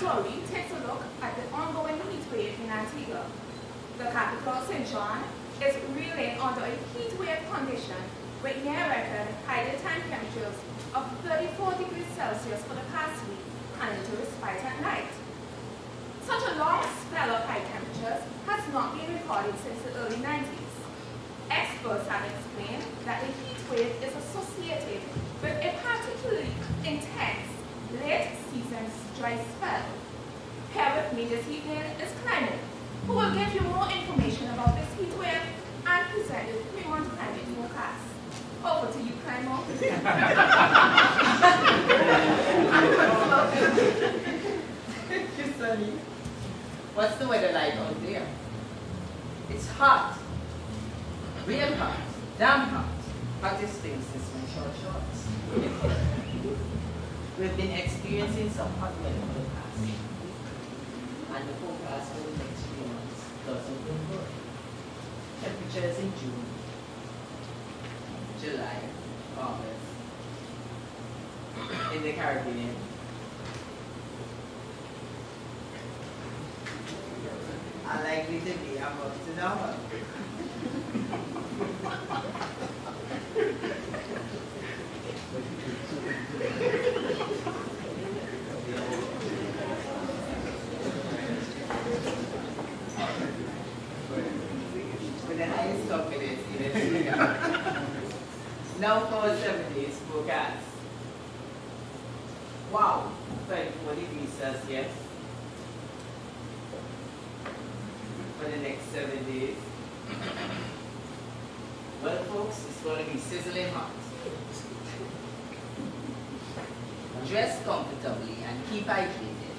story takes a look at the ongoing heat wave in Antigua. The capital, St. John, is reeling under a heat wave condition with near-record high daytime temperatures of 34 degrees Celsius for the past week and into respite at night. Such a long spell of high temperatures has not been recorded since the early 90s. Experts have explained that the heat wave is associated with a particularly intense late-season dry spell. Here with me this evening is Clement, who will give you more information about this heat wave and present the 3-month climate forecast. Over to you, Clement. Thank you, Sunny. What's the weather like out there? It's hot. Real hot. Damn hot. Hottest thing since my short shorts. We've been experiencing some hot weather for the past week. And the forecast for the next 3 months doesn't look good. Temperatures in June, July, August, in the Caribbean, are likely to be above to normal. With the highest confidence in Antigua. Now for 7 days forecast. Wow, 34 degrees Celsius for the next 7 days. Well, folks, it's going to be sizzling hot. Dress comfortably and keep hydrated.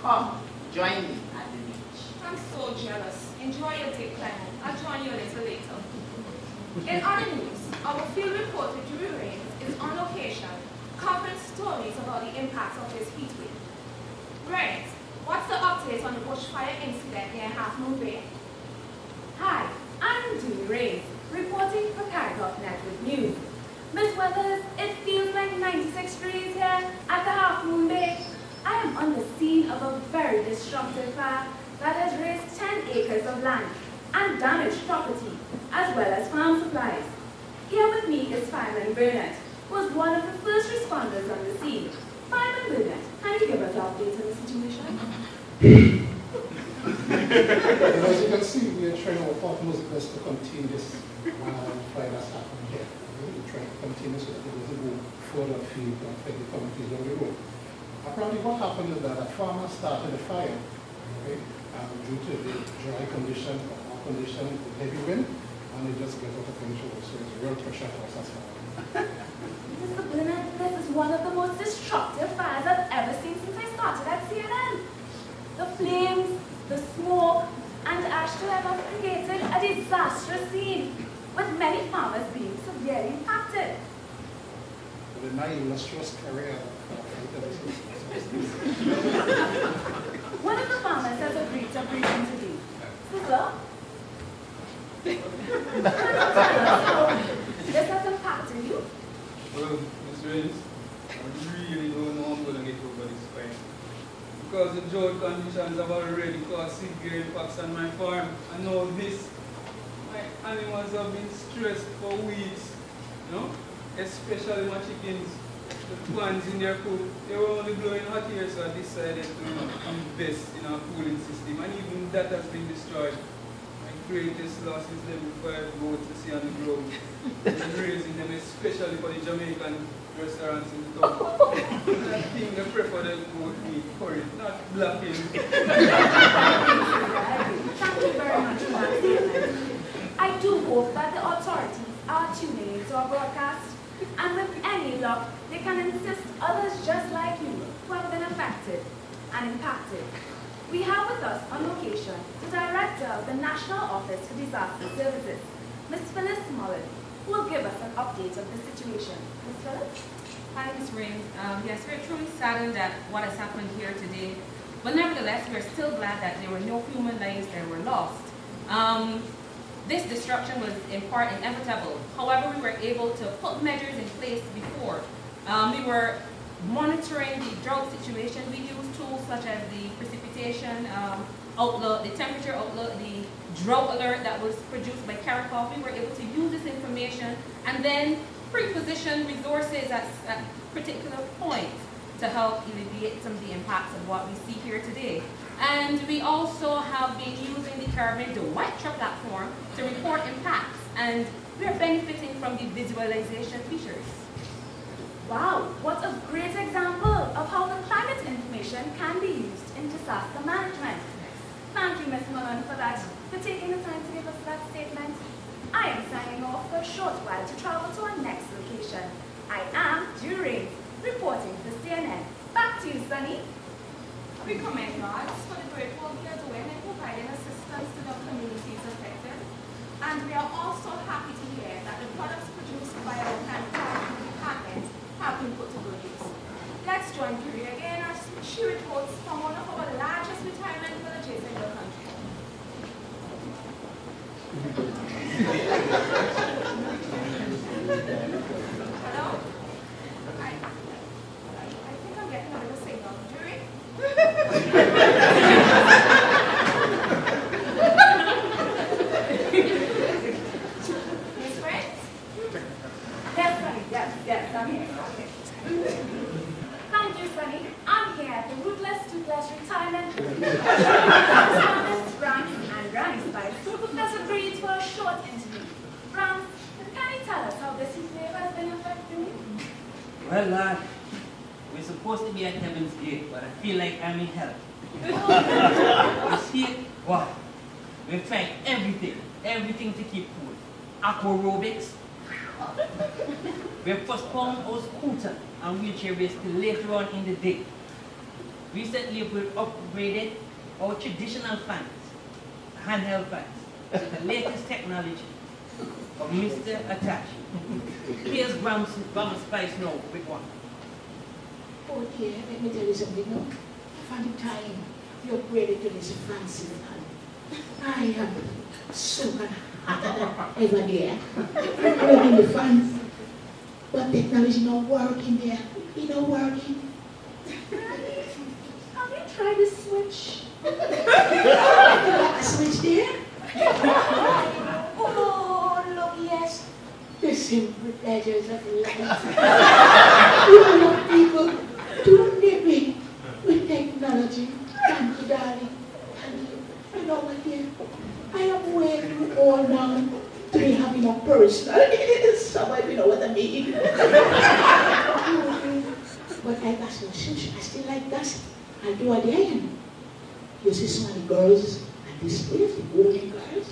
Come, join me at the beach. I'm so jealous. Enjoy your day, Clement. I'll join you a little later. In other news, our field reporter Drew Rains is on location covering stories about the impacts of this heat wave. Rains, what's the update on the bushfire incident near Half Moon Bay? Hi, I'm Drew Rains, reporting for CariCOF Network News. Miss Weathers, it feels like 96 degrees here at the Half Moon Bay. I am on the scene of a very destructive fire that has razed 10 acres of land and damaged property, as well as farm supplies. Here with me is Fireman Burnett, who was one of the first responders on the scene. Fireman Burnett, can you give us an update on the situation? As you can see, we are trying our utmost best to contain this fire that's happening here. We're trying to contain this so that it doesn't go further afield and affect the communities down the road. Apparently what happened is that a farmer started a fire, okay, due to the dry condition, or condition, with heavy wind, and it just got out of control. So it's real pressure for us as well. Mr. Burnett, this is one of the most destructive fires I've ever seen since I started at CNN. The flames, the smoke, and ash to have created a disastrous scene, with many farmers being severely impacted. With my illustrious career, one of the farmers has agreed to brief interview. Sizzler? This has impacted you? Well, Ms. Rains, I really don't know how I'm going to get over this fire. Because the drought conditions have already caused severe impacts on my farm. And now this, my animals have been stressed for weeks, you know? Especially my chickens, the fans in their coop. They were only blowing hot air, so I decided to invest in a cooling system. And even that has been destroyed. My greatest loss is level 5 goats to see on the ground. I'm raising them especially for the Jamaican restaurants in the town. I think they prefer the goat meat curry, not blacking. Thank you very much for that statement. I do hope that the authorities are tuning into our broadcast, and with any luck, they can assist others just like you who have been affected and impacted. We have with us on location the Director of the National Office for Disaster Services, Ms. Phyllis Mullen, who will give us an update of the situation. Ms. Phyllis? Hi, Ms. Rains. Yes, we're truly saddened at what has happened here today, but nevertheless, we're still glad that there were no human lives that were lost. This destruction was in part inevitable. However, we were able to put measures in place before. We were monitoring the drought situation. We use tools such as the precipitation outlook, the temperature outlook, the drought alert that was produced by CariCOF. We were able to use this information and then pre-position resources at particular points to help alleviate some of the impacts of what we see here today. And we also have been using the Caribbean the White platform to report impacts, and we are benefiting from the visualization features. Wow, what a great example of how the climate information can be used in disaster management. Thank you, Ms. Mullen, for that, for taking the time to give us that statement. I am signing off for a short while to travel to our next location. I am Jury, reporting for CNN. Back to you, Sunny. We commend God for the great work they are doing in providing assistance to the communities affected. And we are also happy to hear that the products produced by our Antigua department have been put to good use. Let's join Jury again as she reports from one of our largest retirement villages in the country. Hello? I think I'm getting a little signal. Jury? Miss Friends? Yes, Sunny, yes, I'm here. Thank you, Sunny. I'm here at the Rootless Toothless Retirement Rams and Granny Spice has agreed for a short interview. Rams, can you tell us how this heatwave has been affecting you? Well, lad, we're supposed to be at Heaven's Gate, but I feel like I'm in hell. You see, wow, we've tried everything to keep cool. Aquarobics. We've postponed our scooter and wheelchair race till later on in the day. Recently, we've upgraded our traditional fans, handheld fans, to the latest technology of Mr. Attach. Here's Grandma Spice now with one. Oh dear, let me tell you something now. From the time you upgraded to this fancy fan, I am so hotter than ever there. Upgrading the fans, but technology not working there. It not working. Have you tried the switch? A switch there? Oh, look, yes. The simple pleasures of life. You love people to live in with technology. Thank you, darling. Thank you. You know what, dear? I am way too old now to be having a personal. Somebody you know what I mean. But I got some sushi. I still like that. I do what I am. You see some of the girls at this place, the golden girls,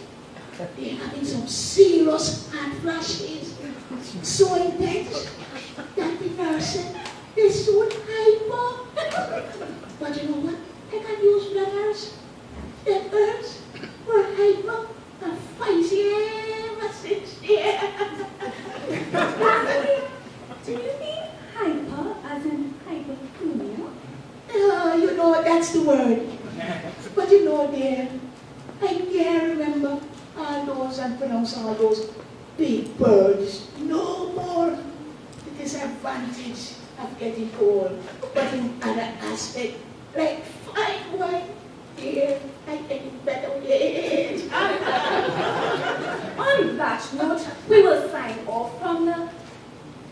they're having some serious hand flashes. So intense that the person is so hyper. But you know what? I can use bladders. The birds were hyper and feisty ever since there. Do you mean hyper as in hyperthermia? You know, that's the word. But you know, dear, I can't remember all those and pronounce all those big birds no more. The disadvantage of getting old, but in other aspect, like fine wine, dear, I get better with age. On that note, we will sign off from the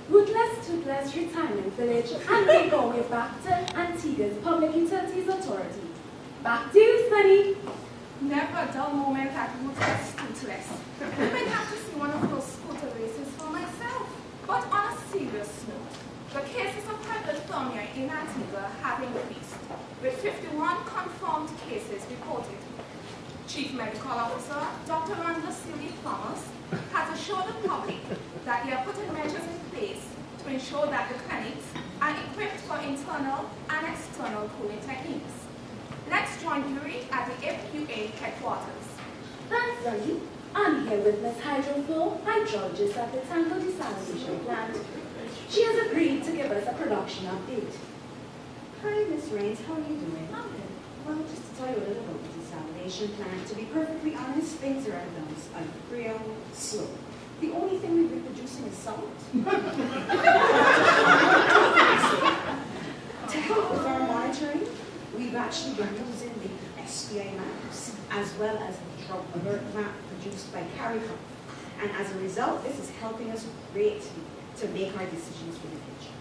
Rootless Toothless Retirement Village and make our way back to Antigua's Public Utilities Authority. Back to you, Sunny. Never a dull moment at Rootless Toothless. I might have to see one of those scooter races for myself. But on a serious note, the cases of hypothermia in Antigua have increased, with 51 confirmed cases reported. Chief Medical Officer Dr. Randall Thomas has assured the public that they are putting measures in place to ensure that the clinics are equipped for internal and external cooling techniques. Let's join Yuri at the FQA headquarters. Thanks, Sunny. I'm here with Ms. Hydroflow, hydrologist at the Tango Desalination Plant. She has agreed to give us a production update. Hi, Miss Rains. How are you doing? I'm good. Well, just to tell you a little about the desalination plant, to be perfectly honest, things are at a real slow. The only thing we've been producing is salt. well as the drought alert map produced by CariCOF. And as a result, this is helping us greatly to make our decisions for the future.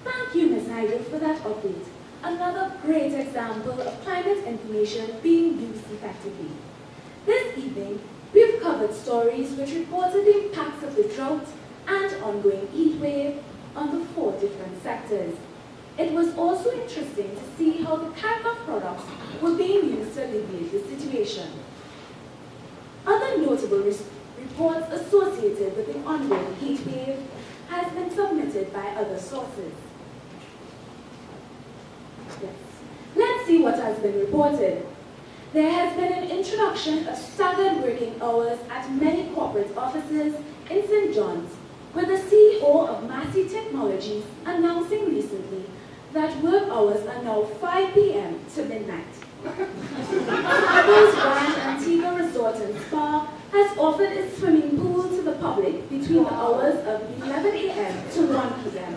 Thank you, Ms. Heidel, for that update. Another great example of climate information being used effectively. This evening, we've covered stories which reported the impacts of the drought and ongoing heat wave on the 4 different sectors. It was also interesting to see how the CariCOF products were being used to alleviate the situation. Other notable reports associated with the ongoing heat wave has been submitted by other sources. Yes. Let's see what has been reported. There has been an introduction of staggered working hours at many corporate offices in St. John's, with the CEO of Massey Technologies announcing recently that work hours are now 5 p.m. to midnight. Harbour's brand Antigua Resort and Spa has offered its swimming pool to the public between the hours of 11 a.m. to 1 p.m.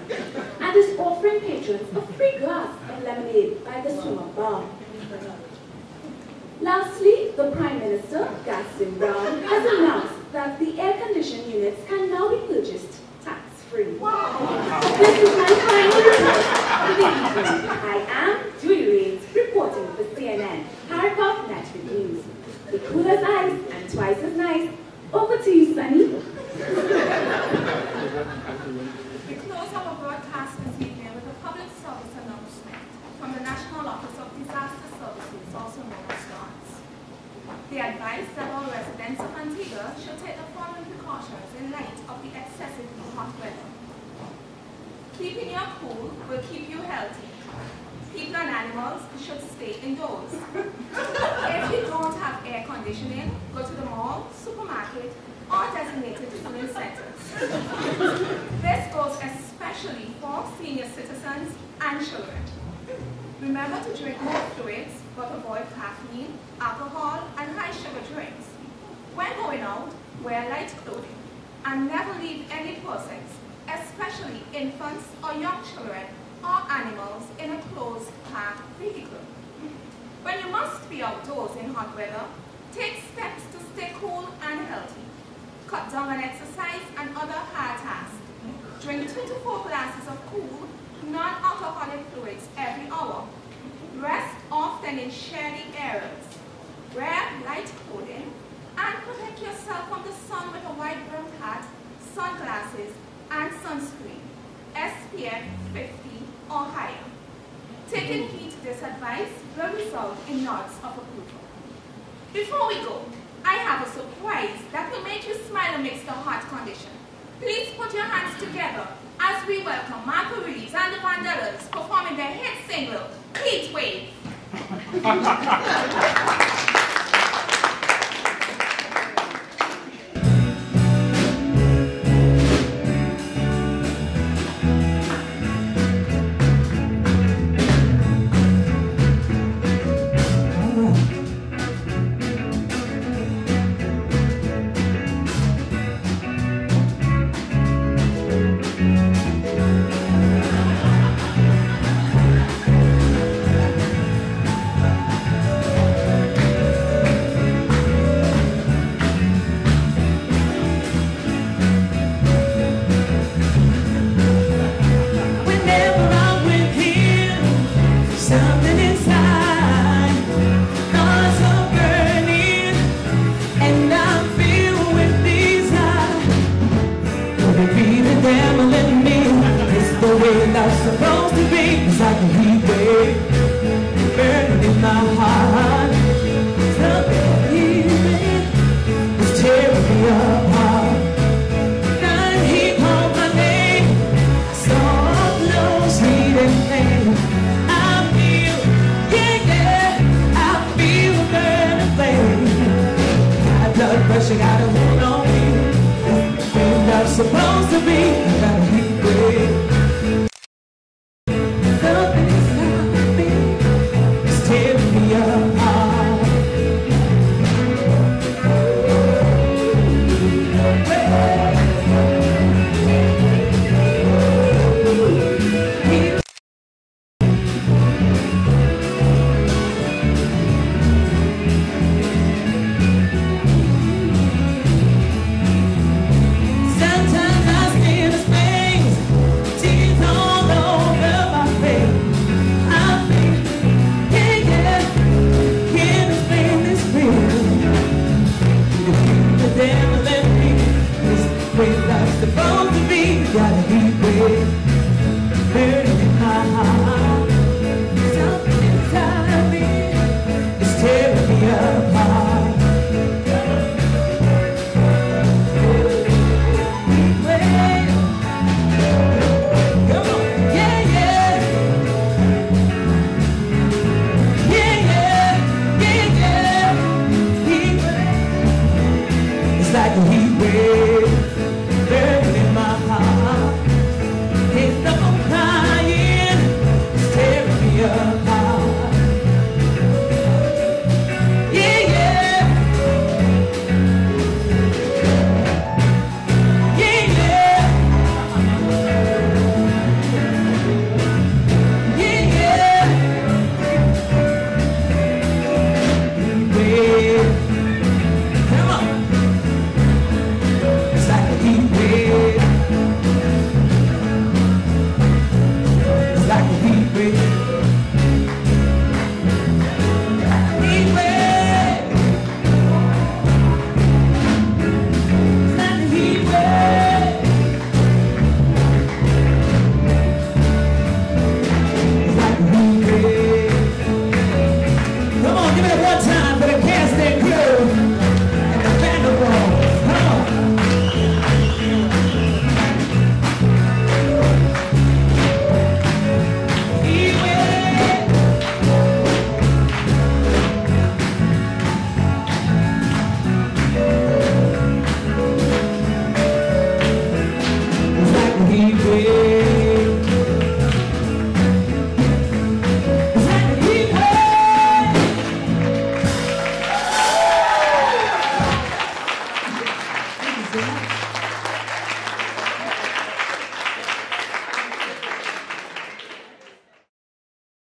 and is offering patrons a free glass of lemonade by the swimmer bar. Lastly, the Prime Minister, Gaston Brown, has announced that the air-conditioned units can now be purchased tax-free. This is my final report for the evening. I am Julie Rains, reporting for CNN, CariCOF Network News. The cool as ice and twice as nice. Over to you, Sunny. We close our broadcast this evening with a public service announcement from the National Office of Disaster Services, also known as NODS. They advise that all residents of Antigua should take the following precautions in light of the excessively hot weather. Keeping your cool will keep you healthy. People and animals should stay indoors. If you don't have air conditioning, go to the mall, supermarket, or designated cooling centers. This goes especially for senior citizens and children. Remember to drink more fluids, but avoid caffeine, alcohol, and high sugar drinks. When going out, wear light clothing, and never leave any persons, especially infants or young children, or animals in a closed parked vehicle. When you must be outdoors in hot weather, take steps to stay cool and healthy. Cut down on exercise and other hard tasks. Drink 2 to 4 glasses of cool, non-alcoholic fluids every hour. Rest often in shady areas. Wear light clothing and protect yourself from the sun with a wide-brimmed hat, sunglasses, and sunscreen, SPF 50 or higher. Taking heed to this advice will result in nods of approval. Before we go, I have a surprise that will make you smile amidst the hot condition. Please put your hands together as we welcome Marco Reeves and the Vandellas performing their hit single, Heatwave. Supposed to be, 'cause I can read